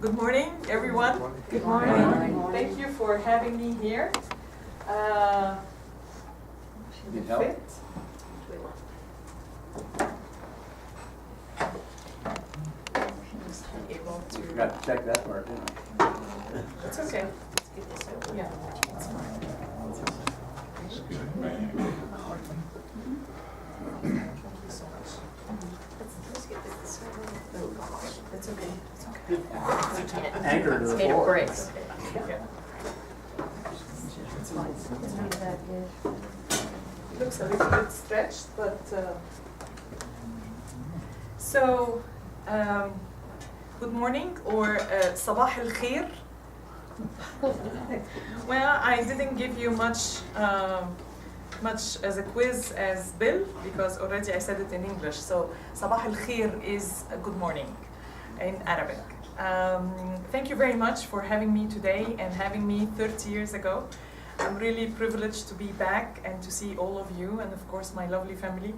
Good morning, everyone. Good morning. Thank you for having me here. Need help? Fit? Able to. Forgot to check that part, didn't It's okay. Yeah, it's fine. Thank you so much. It's okay. It's okay. I? Anchor to the Made of floor. bricks. Yeah. It's fine. Looks a little bit stretched, but so good morning or صباح الخير. Well, I didn't give you much as a quiz as Bill because already I said it in English. So صباح الخير is good morning in Arabic. Thank you very much for having me today and having me 30 years ago. I'm really privileged to be back and to see all of you and of course my lovely family.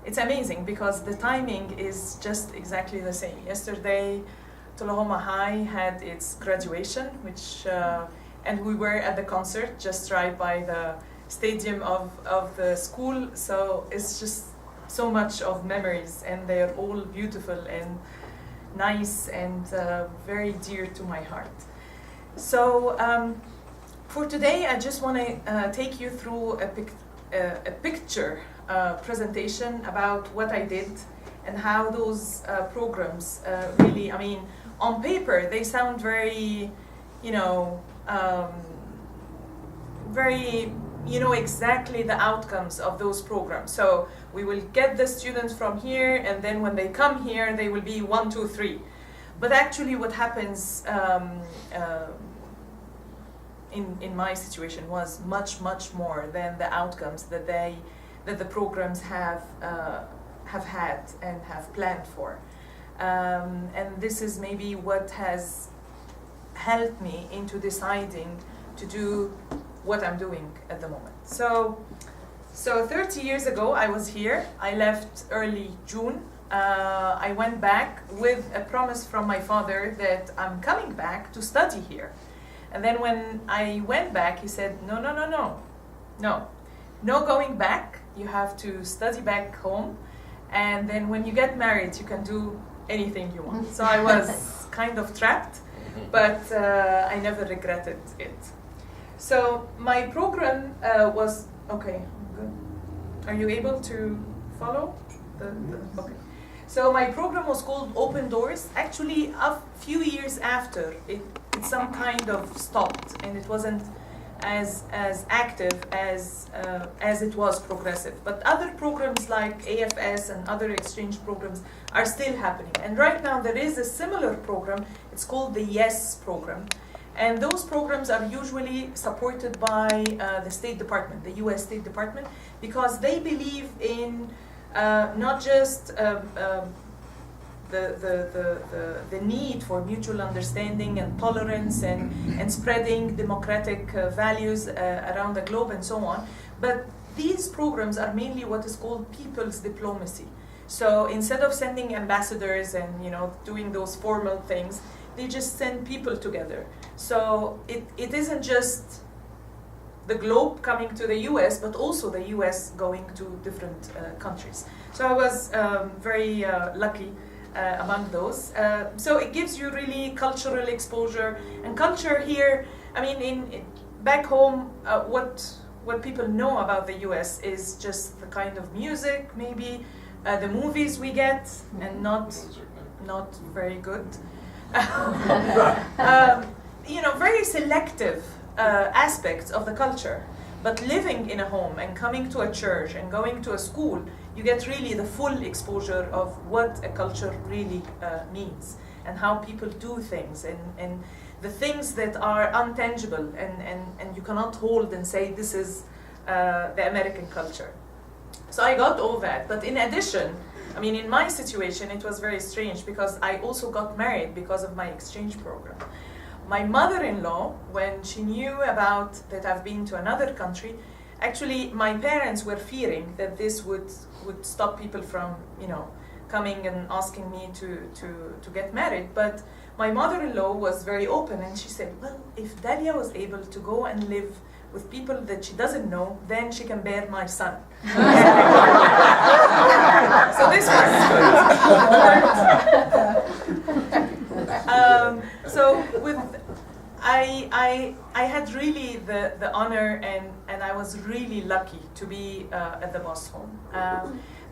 It's amazing because the timing is just exactly the same. Yesterday, Tullahoma High had its graduation, which and we were at the concert just right by the stadium of the school. So it's just so much of memories, and they're all beautiful and nice and very dear to my heart. So for today, I just want to take you through a picture presentation about what I did and how those programs really, I mean, on paper, they sound very, very, exactly the outcomes of those programs. So we will get the students from here, and then when they come here, they will be 1, 2, 3. But actually what happens in my situation was much, much more than the outcomes that the programs have had and have planned for. And this is maybe what has helped me into deciding to do what I'm doing at the moment. So 30 years ago, I was here. I left early June. I went back with a promise from my father that I'm coming back to study here. And then when I went back, he said, no going back. You have to study back home. And then when you get married, you can do anything you want. So I was kind of trapped, but I never regretted it. So my program was, okay, good. Are you able to follow? Okay. So my program was called Open Doors. Actually, a few years after, it some kind of stopped, and it wasn't as active as it was progressive. But other programs like AFS and other exchange programs are still happening. And right now there is a similar program. It's called the YES program. And those programs are usually supported by the State Department, the US State Department, because they believe in not just the need for mutual understanding and tolerance and spreading democratic values around the globe and so on. But these programs are mainly what is called people's diplomacy. So instead of sending ambassadors and doing those formal things, they just send people together. So it isn't just the globe coming to the US, but also the US going to different countries. So I was very lucky among those. So it gives you really cultural exposure. And culture here, I mean, back home, what people know about the US is just the kind of music, maybe the movies we get, and not very good. Very selective aspects of the culture. But living in a home and coming to a church and going to a school, you get really the full exposure of what a culture really means and how people do things and the things that are untangible and you cannot hold and say this is the American culture. So I got all that. But in addition, I mean, in my situation, it was very strange because I also got married because of my exchange program. My mother-in-law, when she knew about that I've been to another country, actually my parents were fearing that this would stop people from, coming and asking me to get married. But my mother-in-law was very open, and she said, well, if Dalia was able to go and live with people that she doesn't know, then she can bear my son. So this was so with I had really the honor, and I was really lucky to be at the Boss home.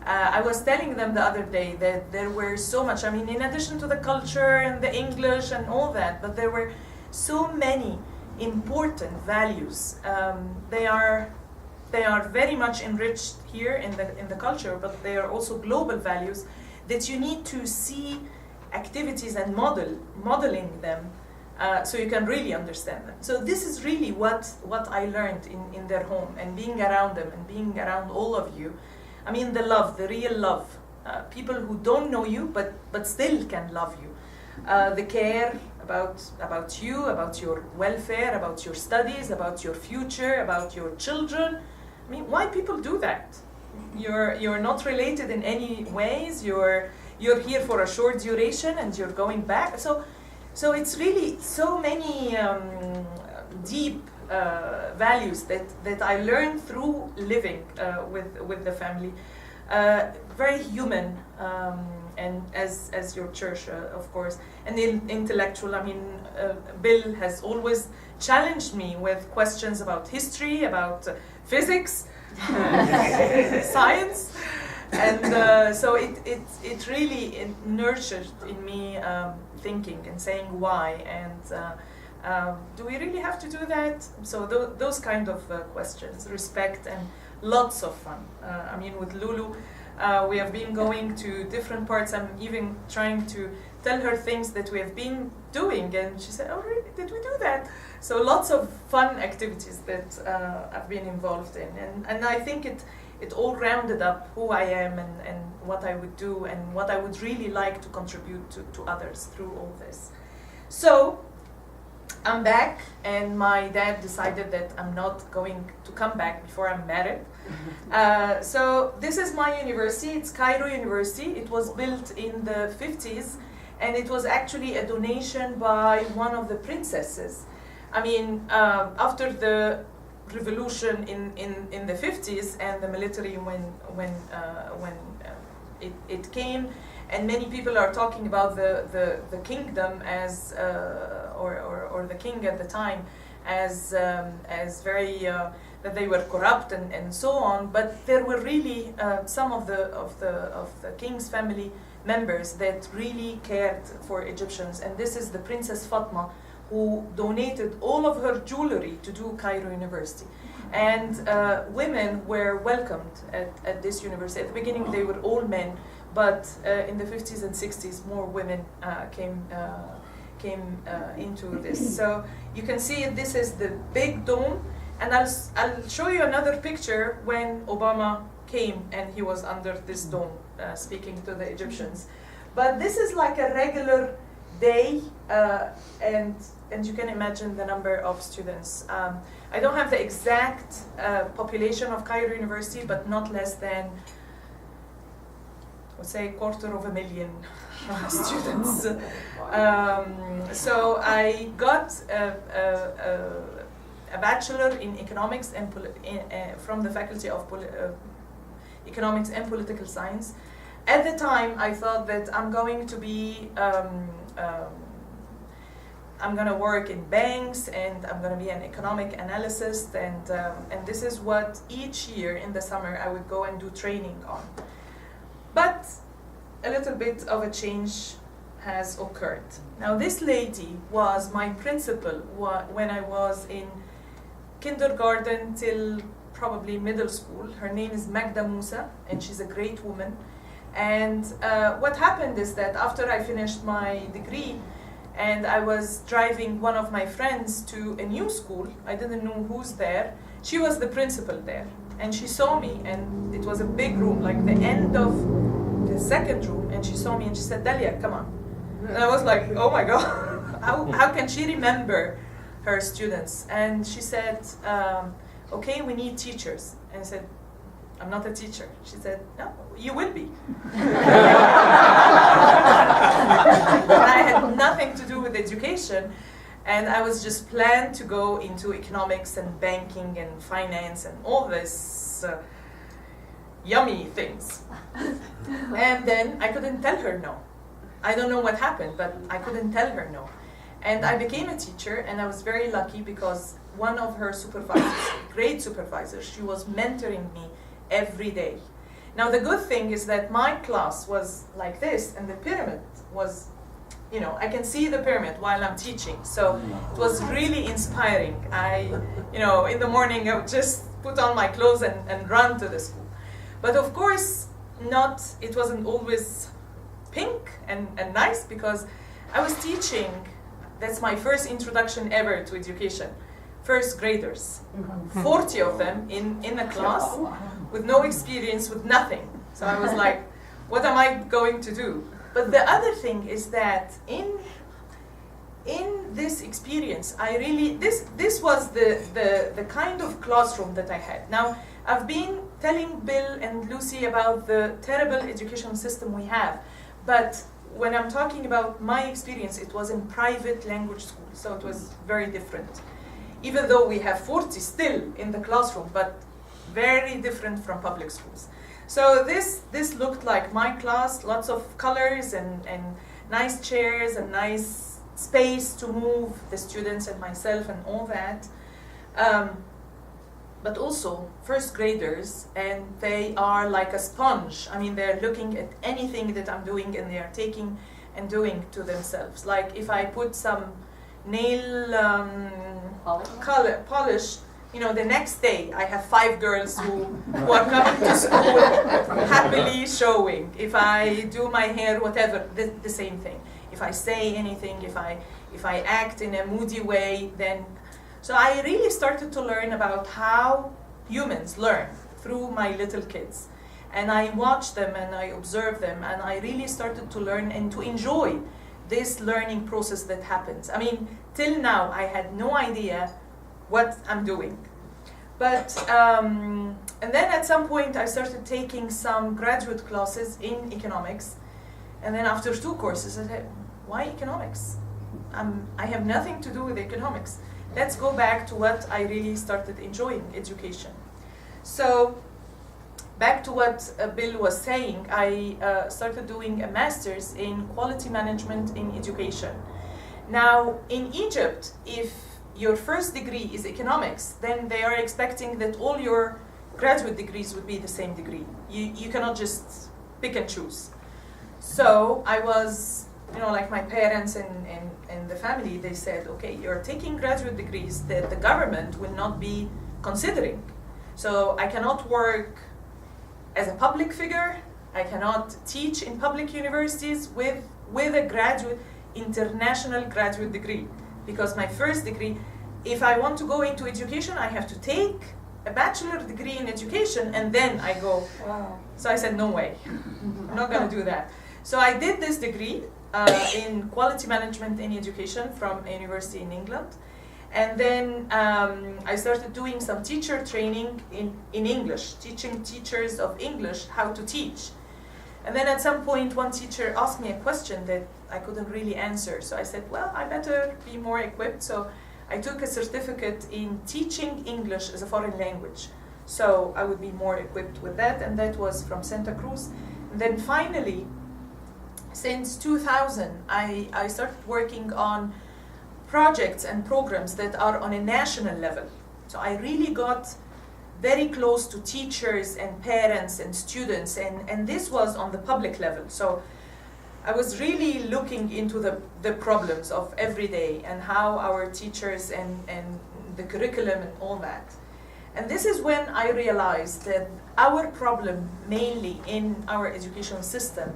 I was telling them the other day that there were so much, I mean, in addition to the culture and the English and all that, but there were so many important values. They are very much enriched here in the culture, but they are also global values that you need to see activities and modeling them so you can really understand them. So this is really what I learned in their home, and being around them and being around all of you. I mean, the love, the real love. People who don't know you but still can love you. The care about you, about your welfare, about your studies, about your future, about your children. I mean, why people do that? You're not related in any ways. You're here for a short duration and you're going back. So it's really so many deep values that I learned through living with the family. Very human, and as your church, of course, and intellectual. I mean, Bill has always challenged me with questions about history, about physics, science, and so it really nurtured in me thinking and saying why, and do we really have to do that? So those kind of questions, respect, and lots of fun. I mean, with Lulu, we have been going to different parts. I'm even trying to tell her things that we have been doing, and she said, oh really, did we do that? So lots of fun activities that I've been involved in, and I think it all rounded up who I am and what I would do and what I would really like to contribute to others through all this. So I'm back, and my dad decided that I'm not going to come back before I'm married. So this is my university. It's Cairo University. It was built in the 50s, and it was actually a donation by one of the princesses. I mean, after the revolution in the 50s and the military when it came, and many people are talking about the kingdom as or the king at the time as very that they were corrupt and so on. But there were really some of the king's family members that really cared for Egyptians, and this is the Princess Fatma, who donated all of her jewelry to do Cairo University. And women were welcomed at this university. At the beginning they were all men, but in the 50s and 60s more women came into this. So you can see this is the big dome, and I'll show you another picture when Obama came and he was under this dome speaking to the Egyptians. But this is like a regular day, and you can imagine the number of students. I don't have the exact population of Cairo University, but not less than, let's say, 250,000 students. So I got a bachelor in economics and from the Faculty of Economics and Political Science. At the time, I thought that I'm going to be I'm going to work in banks, and I'm going to be an economic analyst, and this is what each year in the summer I would go and do training on. But a little bit of a change has occurred. Now, this lady was my principal when I was in kindergarten till probably middle school. Her name is Magda Musa, and she's a great woman. And what happened is that after I finished my degree, and I was driving one of my friends to a new school, I didn't know who's there. She was the principal there, and she saw me, and it was a big room, like the end of the second room, and she saw me and she said, Dalia, come on. And I was like, oh my God, how can she remember her students? And she said, okay, we need teachers. And I said, I'm not a teacher. She said, no, you will be. I had nothing to do with education, and I was just planned to go into economics and banking and finance and all this yummy things. And then I couldn't tell her no. I don't know what happened, but I couldn't tell her no. And I became a teacher, and I was very lucky because one of her supervisors, great supervisor, she was mentoring me every day. Now the good thing is that my class was like this, and the pyramid was, you know, I can see the pyramid while I'm teaching. So it was really inspiring. You know, in the morning I would just put on my clothes and run to the school. But of course, it wasn't always pink and nice, because I was teaching, that's my first introduction ever to education, first graders, 40 of them in a class with no experience, with nothing. So I was like, what am I going to do? But the other thing is that in this experience, this was the kind of classroom that I had. Now, I've been telling Bill and Lucy about the terrible education system we have, but when I'm talking about my experience, it was in private language school, so it was very different. Even though we have 40 still in the classroom, but very different from public schools. So this looked like my class, lots of colors and nice chairs and nice space to move the students and myself and all that. But also first graders, and they are like a sponge. I mean, they're looking at anything that I'm doing, and they are taking and doing to themselves. Like if I put some nail polish, you know, the next day I have 5 girls who are coming to school happily showing. If I do my hair, whatever, the same thing. If I say anything, if I act in a moody way, then. So I really started to learn about how humans learn through my little kids. And I watched them and I observed them, and I really started to learn and to enjoy this learning process that happens. I mean, till now I had no idea what I'm doing. But, and then at some point I started taking some graduate classes in economics. And then after 2 courses I said, why economics? I have nothing to do with economics. Let's go back to what I really started enjoying, education. So, back to what Bill was saying, I started doing a master's in quality management in education. Now, in Egypt, if your first degree is economics, then they are expecting that all your graduate degrees would be the same degree. You cannot just pick and choose. So, I was, you know, like my parents and the family, they said, okay, you're taking graduate degrees that the government will not be considering. So I cannot work as a public figure, I cannot teach in public universities with a international graduate degree. Because my first degree, if I want to go into education, I have to take a bachelor degree in education and then I go. Wow. So I said, no way, I'm not gonna do that. So I did this degree in quality management in education from a university in England. And then I started doing some teacher training in English, teaching teachers of English how to teach. And then at some point, one teacher asked me a question that I couldn't really answer. So I said, well, I better be more equipped. So I took a certificate in teaching English as a foreign language. So I would be more equipped with that. And that was from Santa Cruz. And then finally, since 2000, I started working on projects and programs that are on a national level. So I really got very close to teachers and parents and students, and this was on the public level. So I was really looking into the problems of every day and how our teachers and the curriculum and all that. And this is when I realized that our problem mainly in our education system,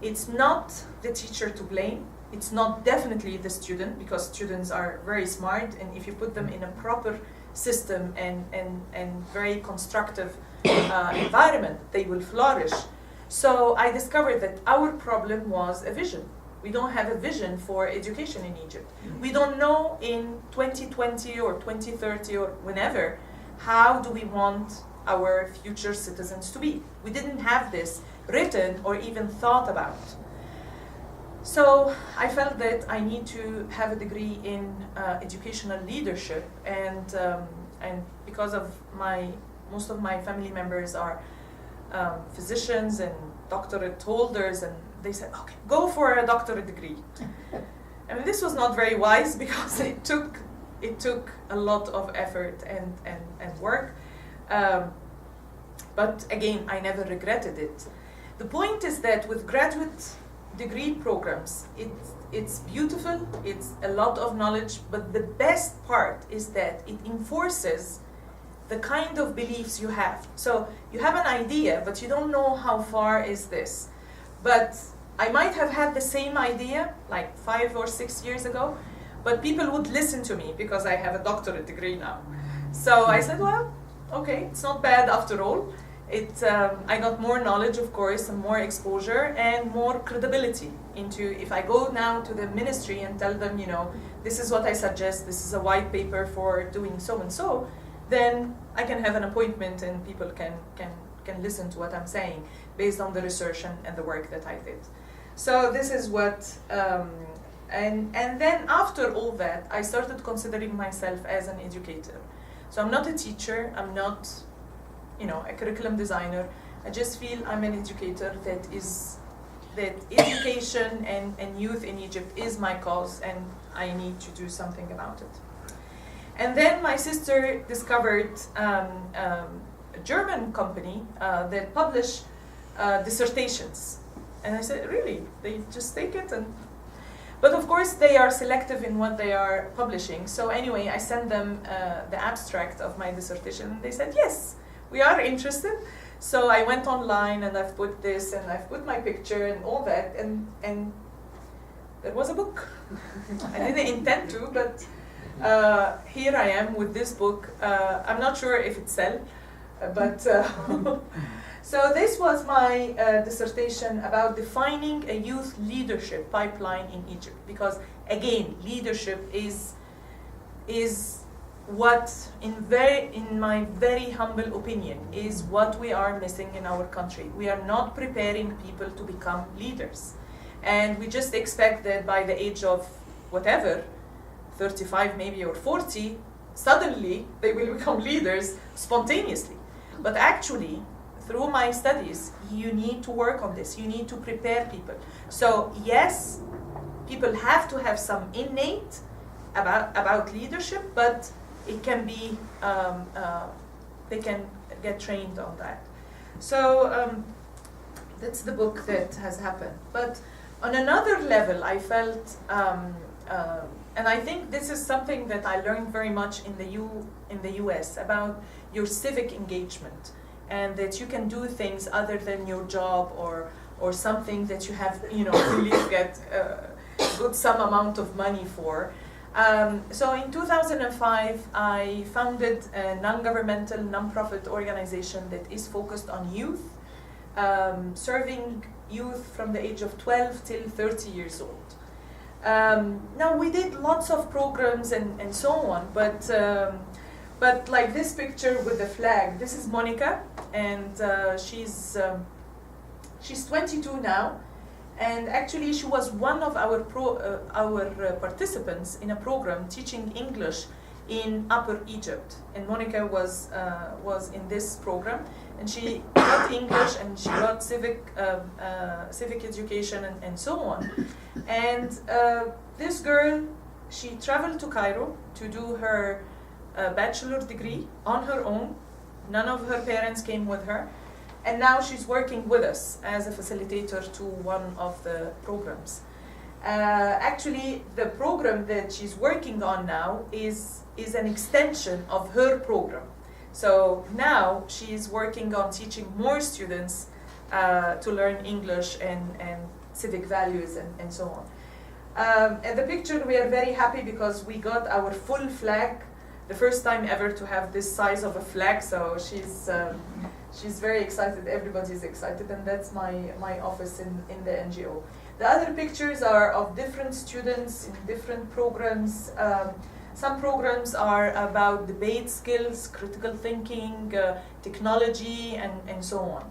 it's not the teacher to blame. It's not definitely the student, because students are very smart, and if you put them in a proper system and very constructive environment, they will flourish. So I discovered that our problem was a vision. We don't have a vision for education in Egypt. We don't know in 2020 or 2030 or whenever, how do we want our future citizens to be. We didn't have this written or even thought about. So I felt that I need to have a degree in educational leadership, and because of most of my family members are physicians and doctorate holders, and they said, okay, go for a doctorate degree. I mean, this was not very wise because it took a lot of effort and work. But again, I never regretted it. The point is that with graduate degree programs, it's beautiful, it's a lot of knowledge, but the best part is that it enforces the kind of beliefs you have. So you have an idea, but you don't know how far is this. But I might have had the same idea like 5 or 6 years ago, but people would listen to me because I have a doctorate degree now. So I said, well, okay, it's not bad after all. I got more knowledge, of course, and more exposure and more credibility into, if I go now to the ministry and tell them, you know, this is what I suggest, this is a white paper for doing so and so, then I can have an appointment and people can listen to what I'm saying based on the research and the work that I did. So this is what, and then after all that, I started considering myself as an educator. So I'm not a teacher, I'm not, you know, a curriculum designer. I just feel I'm an educator that education and youth in Egypt is my cause, and I need to do something about it. And then my sister discovered a German company that publish dissertations. And I said, really? They just take it? But of course, they are selective in what they are publishing. So anyway, I sent them the abstract of my dissertation, and they said, yes, we are interested. So I went online, and I've put this, and I've put my picture and all that, and there was a book. I didn't intend to, but here I am with this book. I'm not sure if it sells, but so this was my dissertation about defining a youth leadership pipeline in Egypt, because again, leadership is what, in my very humble opinion, is what we are missing in our country. We are not preparing people to become leaders, and we just expect that by the age of whatever, 35 maybe or 40, suddenly they will become leaders spontaneously. But actually, through my studies, you need to work on this. You need to prepare people. So yes, people have to have some innate about leadership, but it can be, they can get trained on that. So that's the book that has happened. But on another level, I felt, and I think this is something that I learned very much in the US about your civic engagement, and that you can do things other than your job or something that you have, you know, really get a good some amount of money for. So in 2005, I founded a non-governmental, non-profit organization that is focused on youth, serving youth from the age of 12 till 30 years old. Now we did lots of programs and so on, but like this picture with the flag, this is Monica, and she's 22 now, and actually she was one of our participants in a program teaching English in Upper Egypt, and Monica was in this program, and she got English and she got civic education and so on. And this girl, she traveled to Cairo to do her bachelor degree on her own. None of her parents came with her, and now she's working with us as a facilitator to one of the programs. Actually, the program that she's working on now is an extension of her program. So now she's working on teaching more students to learn English and civic values and so on. At the picture, we are very happy because we got our full flag, the first time ever to have this size of a flag. So she's very excited. Everybody's excited, and that's my office in the NGO. The other pictures are of different students in different programs. Some programs are about debate skills, critical thinking, technology, and so on.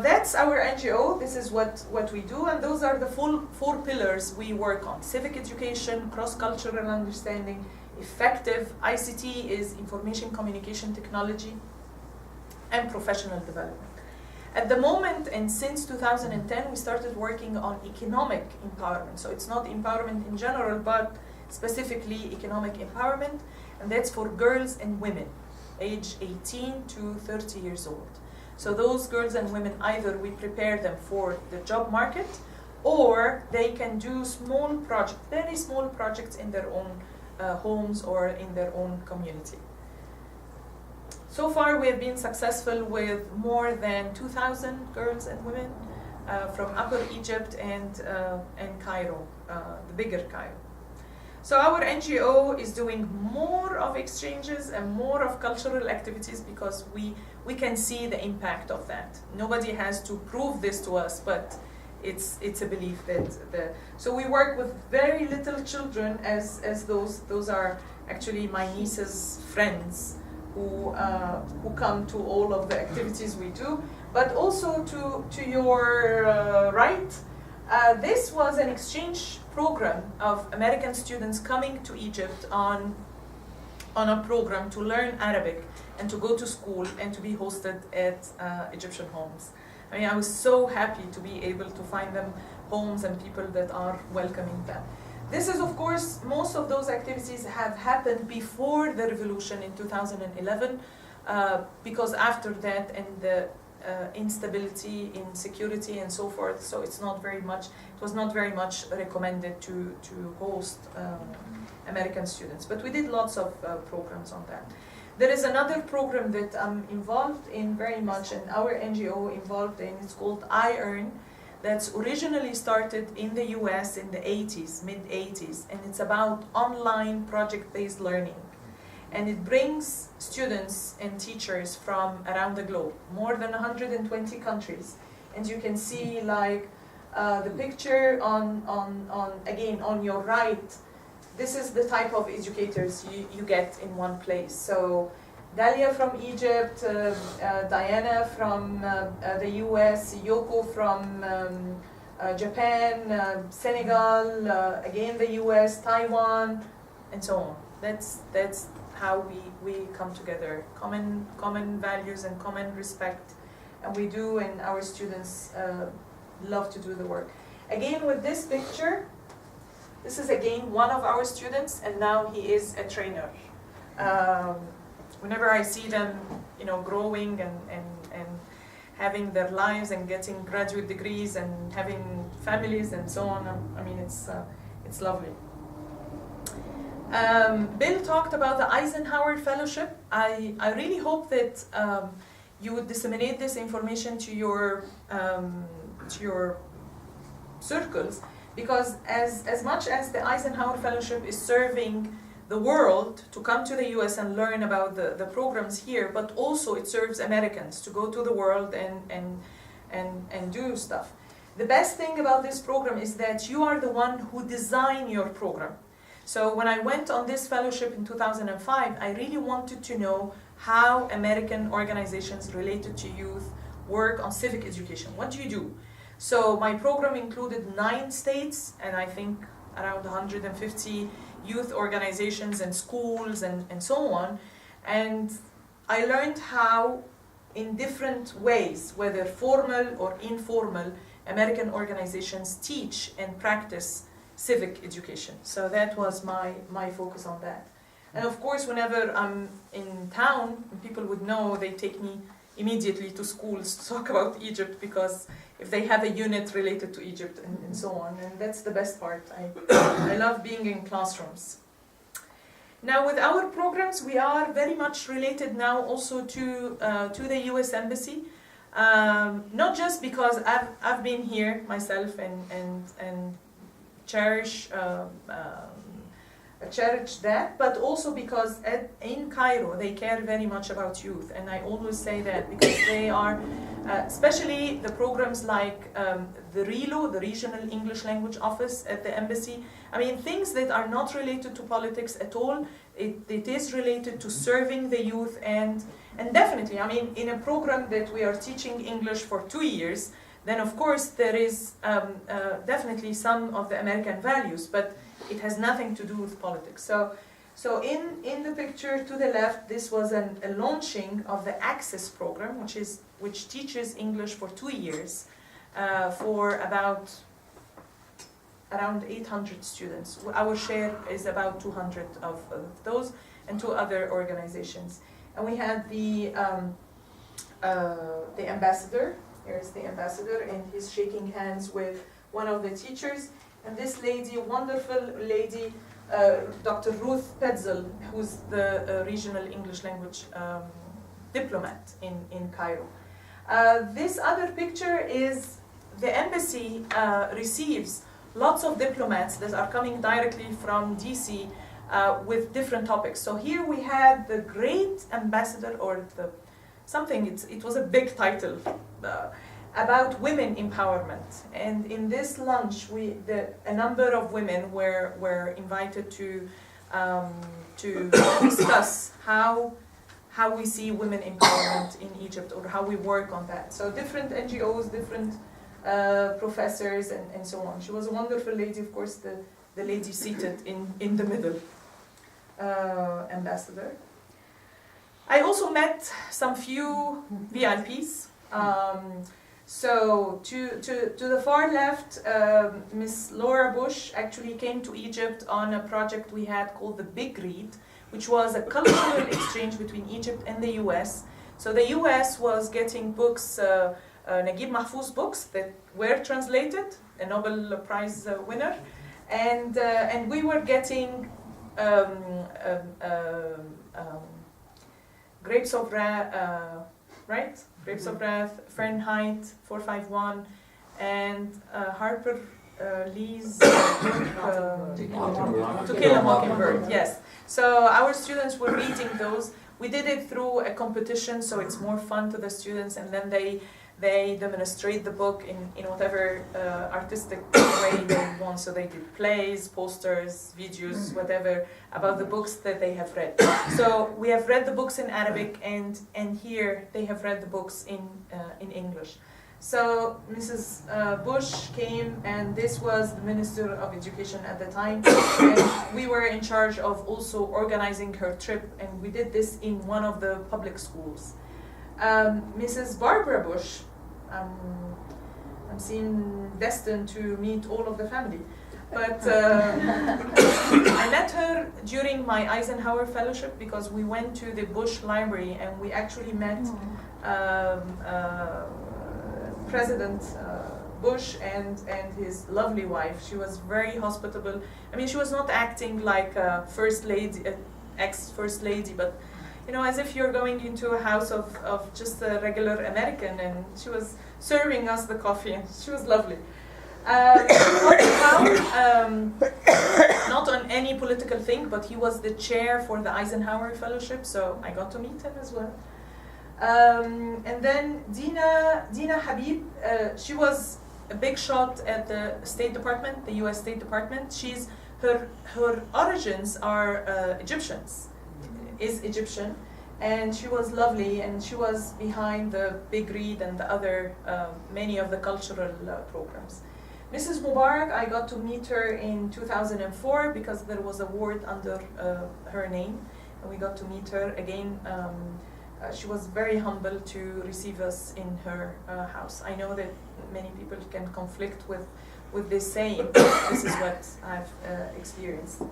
That's our NGO. This is what we do, and those are the full 4 pillars we work on: civic education, cross-cultural understanding, effective ICT is information communication technology, and professional development. At the moment, and since 2010, we started working on economic empowerment. So it's not empowerment in general, but specifically economic empowerment, and that's for girls and women, age 18 to 30 years old. So those girls and women, either we prepare them for the job market, or they can do small projects, very small projects in their own homes or in their own community. So far, we have been successful with more than 2,000 girls and women from Upper Egypt and Cairo, the bigger Cairo. So our NGO is doing more of exchanges and more of cultural activities because we can see the impact of that. Nobody has to prove this to us, but it's a belief that so we work with very little children as those are actually my niece's friends who come to all of the activities we do. But also to your right, this was an exchange program of American students coming to Egypt on a program to learn Arabic and to go to school and to be hosted at Egyptian homes. I mean, I was so happy to be able to find them homes and people that are welcoming them. This is, of course, most of those activities have happened before the revolution in 2011, because after that and the instability in security and so forth, so it was not very much recommended to host American students. But we did lots of programs on that. There is another program that I'm involved in very much, and our NGO involved in, it's called iEarn, that's originally started in the US in the 80s, mid-80s, and it's about online project-based learning. And it brings students and teachers from around the globe, more than 120 countries. And you can see like the picture again on your right. This is the type of educators you get in one place. So Dalia from Egypt, Diana from the US, Yoko from Japan, Senegal, again the US, Taiwan, and so on. That's how we come together. Common values and common respect, and we do, and our students love to do the work. Again, with this picture, this is again one of our students, and now he is a trainer. Whenever I see them, growing and having their lives and getting graduate degrees and having families and so on, I mean, it's lovely. Bill talked about the Eisenhower Fellowship. I really hope that you would disseminate this information to your circles, because as much as the Eisenhower Fellowship is serving the world to come to the US and learn about the programs here, but also it serves Americans to go to the world and do stuff. The best thing about this program is that you are the one who design your program. So when I went on this fellowship in 2005, I really wanted to know how American organizations related to youth work on civic education. What do you do? So my program included 9 states, and I think around 150 youth organizations and schools and so on. And I learned how, in different ways, whether formal or informal, American organizations teach and practice civic education. So that was my focus on that. And of course, whenever I'm in town, people would know, they take me immediately to schools to talk about Egypt, because if they have a unit related to Egypt and so on, and that's the best part. I love being in classrooms. Now with our programs, we are very much related now also to the US Embassy. Not just because I've been here myself and cherish cherish that, but also because in Cairo they care very much about youth, and I always say that because they are, especially the programs like the RELO, the Regional English Language Office at the embassy. I mean, things that are not related to politics at all. It is related to serving the youth, and definitely, I mean, in a program that we are teaching English for 2 years, then of course there is definitely some of the American values, but it has nothing to do with politics. So in the picture to the left, this was a launching of the Access program, which teaches English for 2 years for around 800 students. Our share is about 200 of those, and 2 other organizations. And we had the ambassador. Here's the ambassador, and he's shaking hands with one of the teachers. And this lady, wonderful lady, Dr. Ruth Petzel, who's the regional English language diplomat in Cairo. This other picture is the embassy receives lots of diplomats that are coming directly from DC with different topics. So here we had the great ambassador, or it was a big title, about women empowerment. And in this lunch, a number of women were invited to discuss how we see women empowerment in Egypt, or how we work on that. So different NGOs, different professors, and so on. She was a wonderful lady, of course, the lady seated in the middle, ambassador. I also met some few VIPs. So to the far left, Miss Laura Bush actually came to Egypt on a project we had called the Big Read, which was a cultural exchange between Egypt and the US. So the US was getting books, Naguib Mahfouz books that were translated, a Nobel Prize winner, and we were getting Grapes of Wrath, right? Grapes of Wrath, Fahrenheit 451, and Harper Lee's To Kill a Mockingbird. Yes. So our students were reading those. We did it through a competition, so it's more fun to the students, and then they demonstrate the book in whatever artistic way they want. So they did plays, posters, videos, whatever, about the books that they have read. So we have read the books in Arabic, and here they have read the books in English. So Mrs. Bush came, and this was the Minister of Education at the time, and we were in charge of also organizing her trip, and we did this in one of the public schools. Mrs. Barbara Bush, I'm destined to meet all of the family, but I met her during my Eisenhower Fellowship, because we went to the Bush Library, and we actually met President Bush and his lovely wife. She was very hospitable. I mean, she was not acting like a first lady, ex-first lady, but as if you're going into a house of just a regular American, and she was serving us the coffee, and she was lovely. Not on any political thing, but he was the chair for the Eisenhower Fellowship, so I got to meet him as well. And then Dina Habib, she was a big shot at the State Department, the U.S. State Department. Her origins are is Egyptian, and she was lovely, and she was behind the Big Read and the other many of the cultural programs. Mrs. Mubarak, I got to meet her in 2004 because there was a ward under her name, and we got to meet her again. She was very humble to receive us in her house. I know that many people can conflict with this saying, but this is what I've experienced.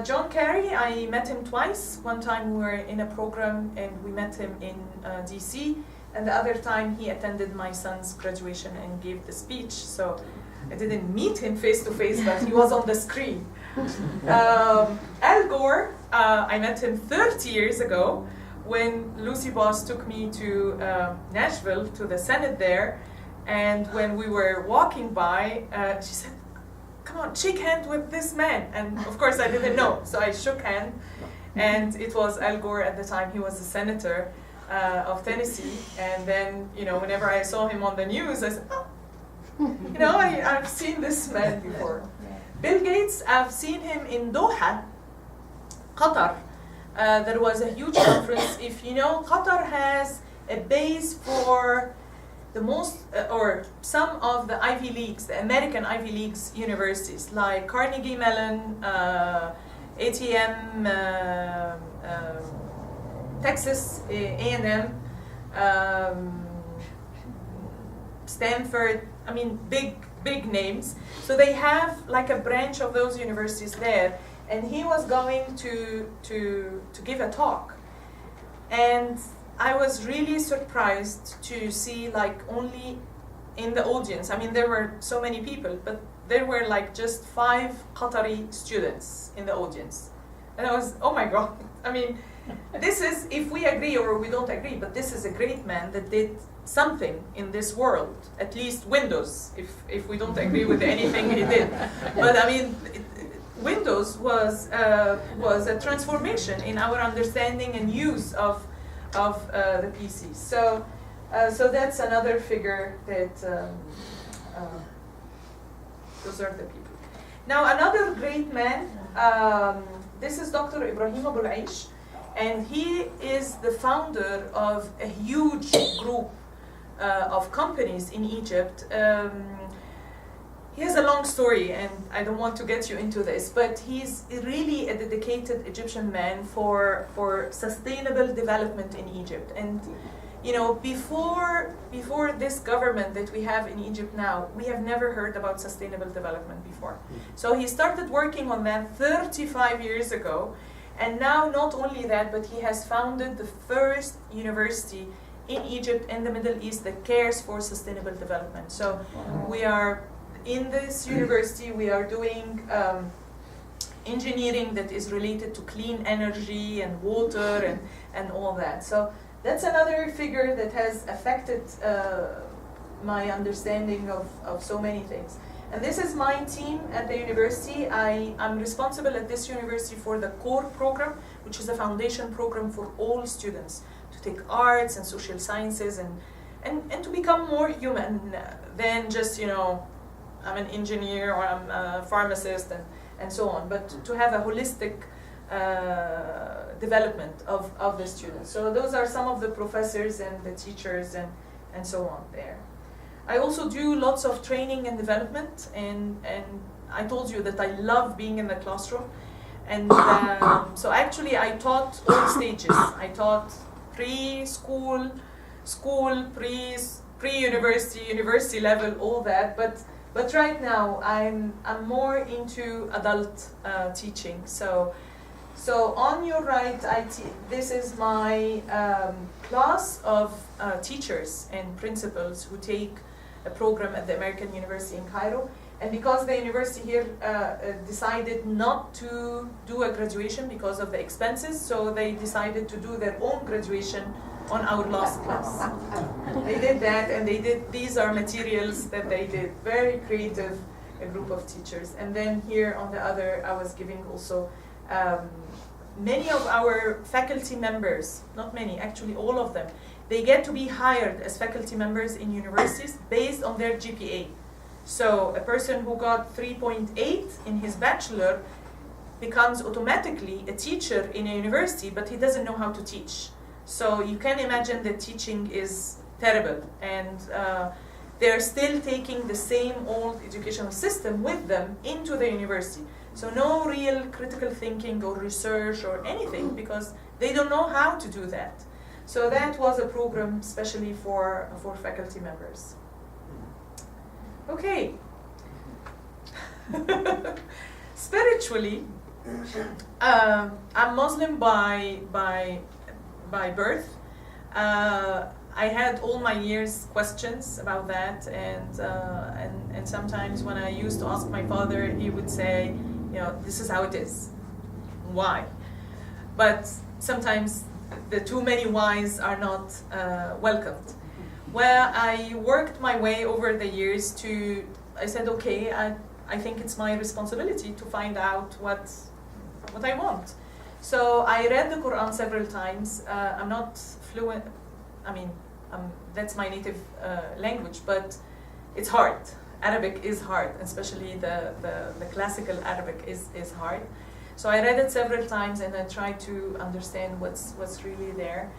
John Kerry, I met him twice. One time we were in a program and we met him in DC, and the other time he attended my son's graduation and gave the speech. So I didn't meet him face to face, but he was on the screen. Al Gore, I met him 30 years ago when Lucy Boss took me to Nashville, to the Senate there, and when we were walking by, she said, come on, shake hand with this man. And of course I didn't know, so I shook hand, and it was Al Gore at the time. He was the senator of Tennessee, and then, you know, whenever I saw him on the news, I said, oh, you know, I've seen this man before. Bill Gates, I've seen him in Doha, Qatar. There was a huge conference. If you know, Qatar has a base for the most, or some of the Ivy Leagues, the American Ivy Leagues universities, like Carnegie Mellon, ATM, Texas A&M, Stanford, I mean, big names. So they have like a branch of those universities there, and he was going to give a talk. And I was really surprised to see, like, only in the audience, I mean, there were so many people, but there were like just 5 Qatari students in the audience. And I was, oh my God, I mean, this is, if we agree or we don't agree, but this is a great man that did something in this world, at least Windows, if we don't agree with anything he did. But I mean, Windows was a transformation in our understanding and use of the PC. So that's another figure that, those are the people. Now another great man, this is Dr. Ibrahim Abul Aish, and he is the founder of a huge group of companies in Egypt. He has a long story, and I don't want to get you into this, but he's really a dedicated Egyptian man for sustainable development in Egypt. And you know, before this government that we have in Egypt now, we have never heard about sustainable development before. So he started working on that 35 years ago, and now not only that, but he has founded the first university in Egypt and the Middle East that cares for sustainable development. So we are in this university, we are doing engineering that is related to clean energy and water and all that. So that's another figure that has affected my understanding of so many things. And this is my team at the university. I'm responsible at this university for the core program, which is a foundation program for all students to take arts and social sciences and to become more human than just, you know, I'm an engineer or I'm a pharmacist and so on, but to have a holistic development of the students. So those are some of the professors and the teachers and so on there. I also do lots of training and development, and I told you that I love being in the classroom. And so actually I taught all stages. I taught preschool, school, pre-university, university level, all that. But right now I'm more into adult teaching. So on your right, this is my class of teachers and principals who take a program at the American University in Cairo. And because the university here decided not to do a graduation because of the expenses, so they decided to do their own graduation on our last class. They did that, and these are materials that they did. Very creative, a group of teachers. And then here on the other, I was giving also many of our faculty members, not many, actually all of them, they get to be hired as faculty members in universities based on their GPA. So a person who got 3.8 in his bachelor becomes automatically a teacher in a university, but he doesn't know how to teach. So you can imagine that teaching is terrible, and they're still taking the same old educational system with them into the university. So no real critical thinking or research or anything, because they don't know how to do that. So that was a program especially for faculty members. Okay. Spiritually, I'm Muslim by birth. I had all my years questions about that, and sometimes when I used to ask my father, he would say, you know, this is how it is. Why? But sometimes the too many whys are not welcomed. Well, I worked my way over the years to, I said, okay, I think it's my responsibility to find out what I want. So I read the Quran several times. I'm not fluent. I mean, that's my native language, but it's hard. Arabic is hard, especially the classical Arabic is hard. So I read it several times and I tried to understand what's really there.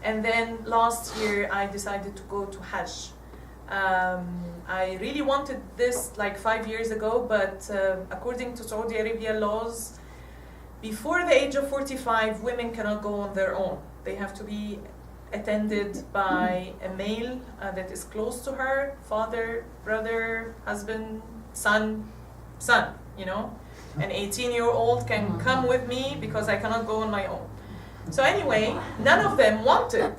And then last year I decided to go to Hajj. I really wanted this like 5 years ago, but according to Saudi Arabia laws, before the age of 45, women cannot go on their own. They have to be attended by a male that is close to her, father, brother, husband, son, you know. An 18-year-old can come with me because I cannot go on my own. So anyway, none of them wanted,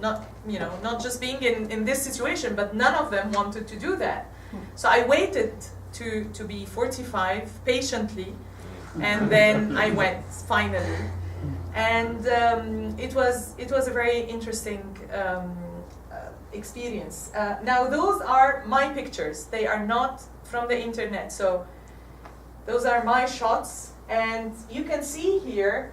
not just being in this situation, but none of them wanted to do that. So I waited to be 45 patiently, and then I went finally. And it was a very interesting experience. Now those are my pictures. They are not from the internet. So those are my shots, and you can see here,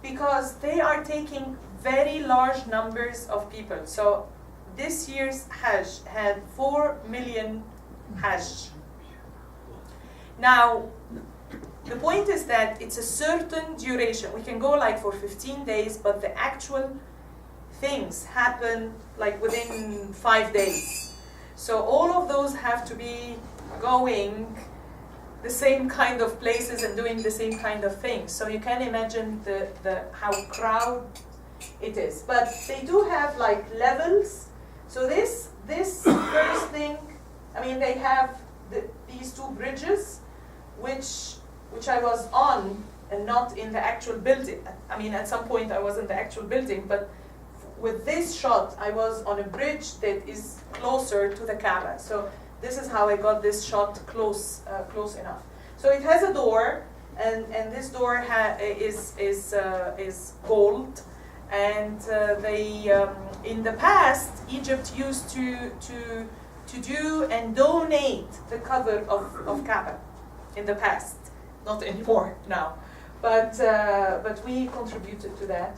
because they are taking very large numbers of people. So this year's Hajj had 4 million Hajj. Now, the point is that it's a certain duration. We can go like for 15 days, but the actual things happen like within 5 days. So all of those have to be going the same kind of places and doing the same kind of things. So you can imagine how crowded it is. But they do have like levels. So this first thing, I mean, they have these 2 bridges, which I was on and not in the actual building. I mean, at some point I was in the actual building, but with this shot, I was on a bridge that is closer to the Kaaba. So this is how I got this shot close enough. So it has a door, and this door is gold. And in the past, Egypt used to do and donate the cover of Kaaba in the past. Not anymore now, but we contributed to that.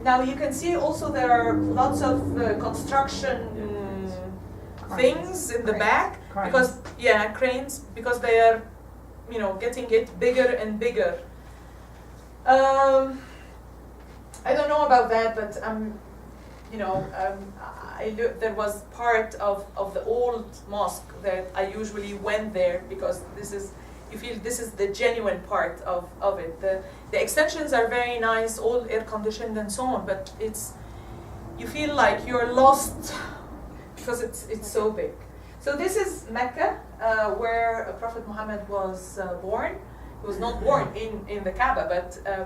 Now you can see also there are lots of construction things in the back, because cranes, because they are getting it bigger and bigger. I don't know about that, but there was part of the old mosque that I usually went there, because you feel this is the genuine part of it. The extensions are very nice, all air conditioned and so on, but you feel like you're lost because it's so big. So this is Mecca, where Prophet Muhammad was born. He was not born in the Kaaba,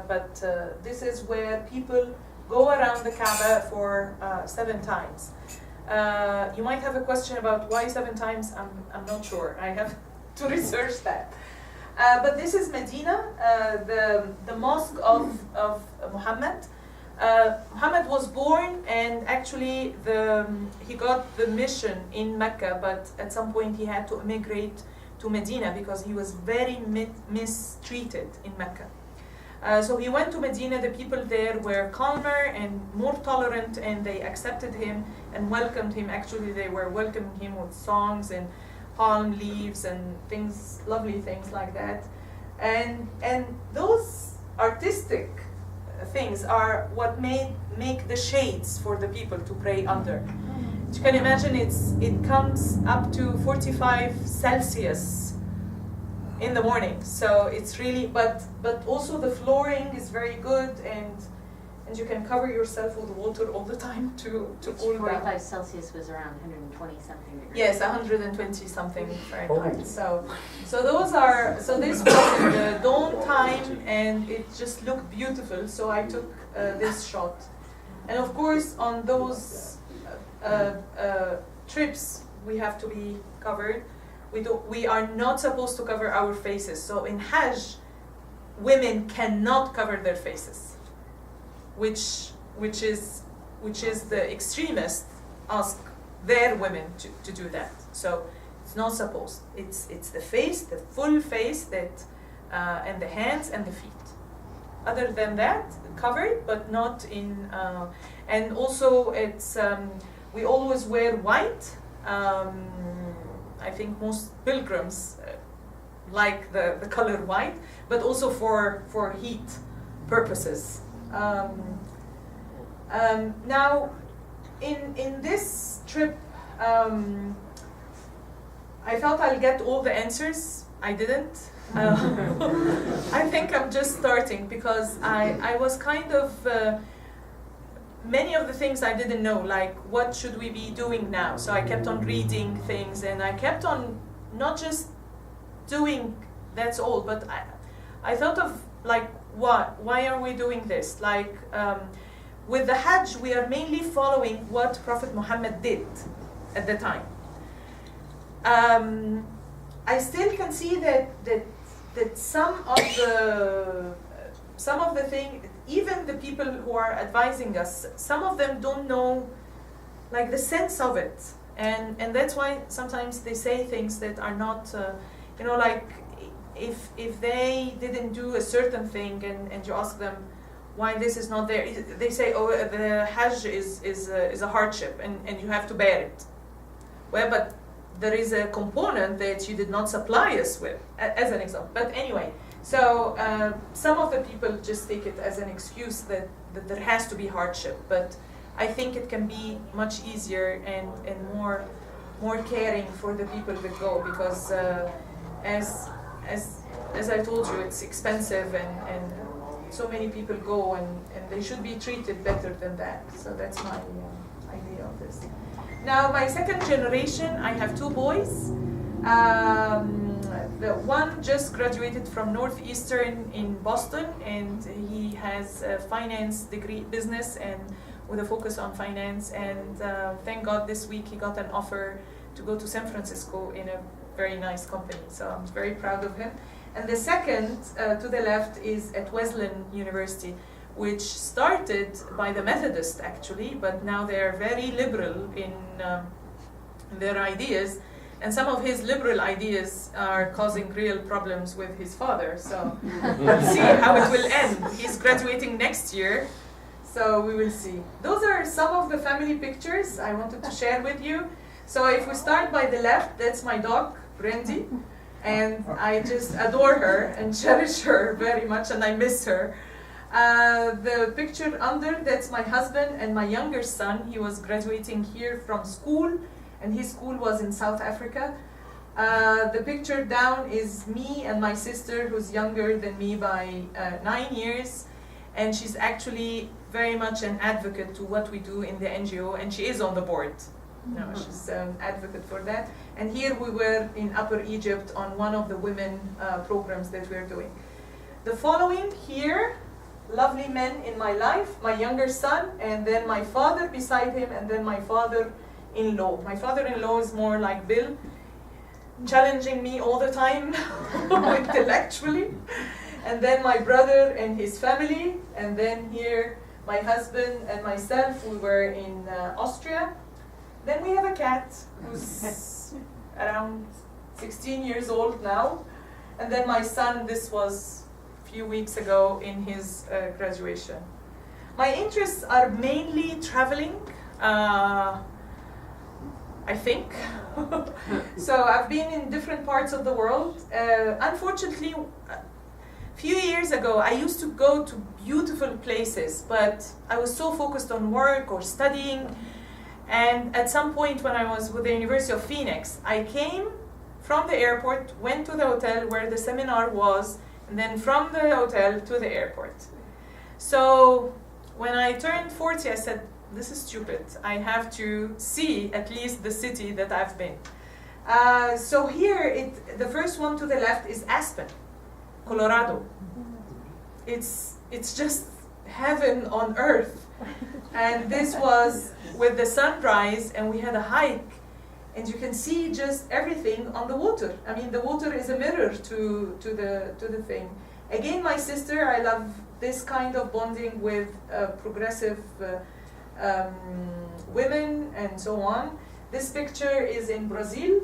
but this is where people go around the Kaaba for 7 times. You might have a question about why 7 times. I'm not sure. I have to research that. But this is Medina, the mosque of Muhammad. Muhammad was born, and actually he got the mission in Mecca, but at some point he had to immigrate to Medina because he was very mistreated in Mecca. So he went to Medina. The people there were calmer and more tolerant, and they accepted him and welcomed him. Actually, they were welcoming him with songs and palm leaves and things, lovely things like that. And those artistic things are what make the shades for the people to pray under. You can imagine it comes up to 45 Celsius in the morning. So it's really, but also the flooring is very good, and you can cover yourself with water all the time to cool down. 45 Celsius was around 120 something degrees. Yes, 120 something Fahrenheit. So this was in the dawn time, and it just looked beautiful. So I took this shot, and of course on those trips we have to be covered. We are not supposed to cover our faces. So in Hajj, women cannot cover their faces, which is the extremists ask their women to do that. So It's not supposed. It's the face, the full face that, and the hands and the feet. Other than that, covered, but not in. And also, it's we always wear white. I think most pilgrims like the color white, but also for heat purposes. Now, in this trip, I felt I'll get all the answers. I didn't. I think I'm just starting because I was kind of many of the things I didn't know, like what should we be doing now? So I kept on reading things, and I kept on not just doing that's all, but I thought of like why are we doing this? Like with the Hajj, we are mainly following what Prophet Muhammad did at the time. I still can see that some of the things, even the people who are advising us, some of them don't know like the sense of it, and that's why sometimes they say things that are not, like if they didn't do a certain thing and you ask them why this is not there, they say, oh, the Hajj is a hardship and you have to bear it. Well, but there is a component that you did not supply us with, as an example. But anyway, so some of the people just take it as an excuse that there has to be hardship. But I think it can be much easier and more caring for the people that go, because as I told you, it's expensive and so many people go and they should be treated better than that. So that's my idea of this. Now, my second generation, I have two boys. The one just graduated from Northeastern in Boston, and he has a finance degree, business, and with a focus on finance. And thank God this week he got an offer to go to San Francisco in a very nice company. So I'm very proud of him. And the second to the left is at Wesleyan University, which started by the Methodists actually, but now they're very liberal in their ideas, and some of his liberal ideas are causing real problems with his father. So let's see how it will end. He's graduating next year, so we will see. Those are some of the family pictures I wanted to share with you. So if we start by the left, that's my dog, Brandy, and I just adore her and cherish her very much, and I miss her. The picture under, that's my husband and my younger son. He was graduating here from school, and his school was in South Africa. The picture down is me and my sister, who's younger than me by 9 years, and she's actually very much an advocate to what we do in the NGO, and she is on the board. No, she's an advocate for that. And here we were in Upper Egypt on one of the women programs that we're doing. The following here, lovely men in my life, my younger son, and then my father beside him, and then my father-in-law. My father-in-law is more like Bill, challenging me all the time intellectually. And then my brother and his family, and then here my husband and myself, we were in Austria. Then we have a cat who's around 16 years old now. And then my son, this was few weeks ago in his graduation. My interests are mainly traveling, I think. So I've been in different parts of the world. Unfortunately, a few years ago, I used to go to beautiful places, but I was so focused on work or studying. And at some point when I was with the University of Phoenix, I came from the airport, went to the hotel where the seminar was, and then from the hotel to the airport. So when I turned 40, I said, this is stupid. I have to see at least the city that I've been. So here, the first one to the left is Aspen, Colorado. It's just heaven on earth. And this was with the sunrise, and we had a hike. And you can see just everything on the water. I mean, the water is a mirror to the thing. Again, my sister, I love this kind of bonding with progressive women and so on. This picture is in Brazil.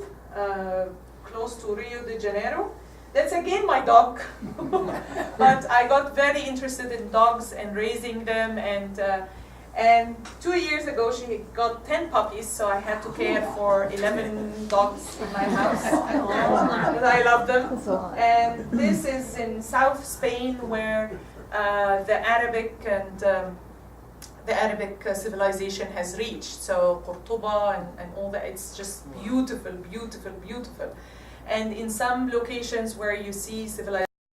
close to Rio de Janeiro. That's again my dog. But I got very interested in dogs and raising them, and 2 years ago she got 10 puppies, so I had to care for 11 dogs in my house. But I love them. And this is in South Spain, where the Arabic civilization has reached. So Cordoba and all that, it's just beautiful, beautiful, beautiful. And in some locations where you see civilization